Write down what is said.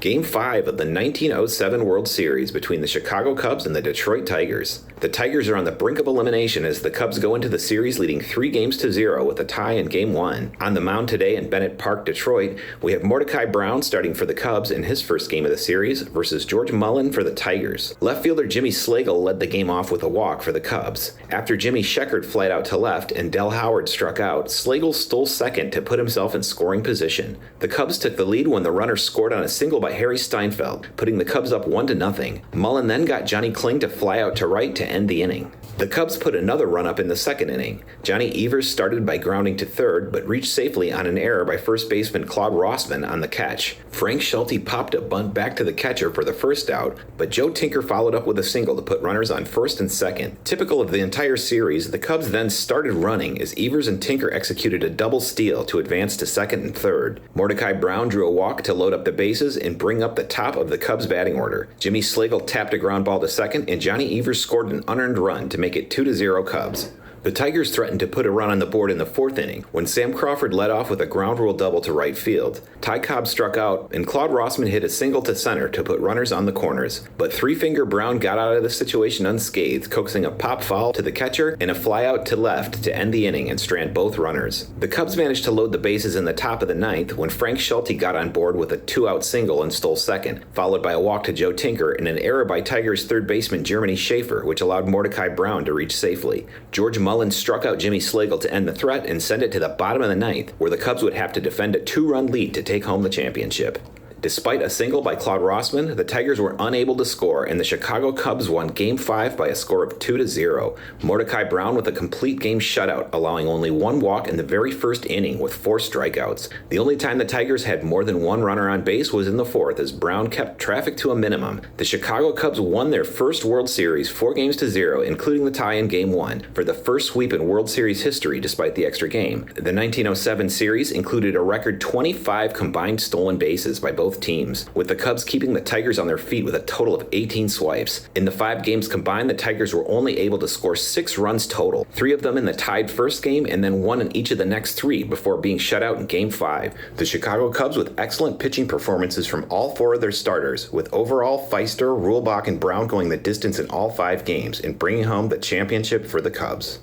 Game 5 of the 1907 World Series between the Chicago Cubs and the Detroit Tigers. The Tigers are on the brink of elimination as the Cubs go into the series leading 3-0 with a tie in Game 1. On the mound today in Bennett Park, Detroit, we have Mordecai Brown starting for the Cubs in his first game of the series versus George Mullin for the Tigers. Left fielder Jimmy Slagle led the game off with a walk for the Cubs. After Jimmy Sheckard flied out to left and Del Howard struck out, Slagle stole second to put himself in scoring position. The Cubs took the lead when the runner scored on a single by Harry Steinfeld, putting the Cubs up 1-0. Mullin then got Johnny Kling to fly out to right to end the inning. The Cubs put another run up in the second inning. Johnny Evers started by grounding to third, but reached safely on an error by first baseman Claude Rossman on the catch. Frank Schulte popped a bunt back to the catcher for the first out, but Joe Tinker followed up with a single to put runners on first and second. Typical of the entire series, the Cubs then started running as Evers and Tinker executed a double steal to advance to second and third. Mordecai Brown drew a walk to load up the bases and bring up the top of the Cubs batting order. Jimmy Slagle tapped a ground ball to second, and Johnny Evers scored an unearned run to make it 2-0 Cubs. The Tigers threatened to put a run on the board in the fourth inning when Sam Crawford led off with a ground rule double to right field. Ty Cobb struck out, and Claude Rossman hit a single to center to put runners on the corners. But Three-Finger Brown got out of the situation unscathed, coaxing a pop foul to the catcher and a flyout to left to end the inning and strand both runners. The Cubs managed to load the bases in the top of the ninth when Frank Schulte got on board with a two-out single and stole second, followed by a walk to Joe Tinker and an error by Tigers third baseman Jeremy Schaefer, which allowed Mordecai Brown to reach safely. George Mullin struck out Jimmy Slagle to end the threat and send it to the bottom of the ninth, where the Cubs would have to defend a 2-run lead to take home the championship. Despite a single by Claude Rossman, the Tigers were unable to score, and the Chicago Cubs won Game 5 by a score of 2-0. Mordecai Brown with a complete game shutout, allowing only one walk in the very first inning with 4 strikeouts. The only time the Tigers had more than one runner on base was in the fourth, as Brown kept traffic to a minimum. The Chicago Cubs won their first World Series 4-0, including the tie in Game 1, for the first sweep in World Series history despite the extra game. The 1907 series included a record 25 combined stolen bases by both teams, with the Cubs keeping the Tigers on their feet with a total of 18 swipes. In the 5 games combined, the Tigers were only able to score 6 runs total, 3 of them in the tied first game and then 1 in each of the next 3 before being shut out in Game 5. The Chicago Cubs with excellent pitching performances from all 4 of their starters, with overall Feister, Rulebach, and Brown going the distance in all 5 games and bringing home the championship for the Cubs.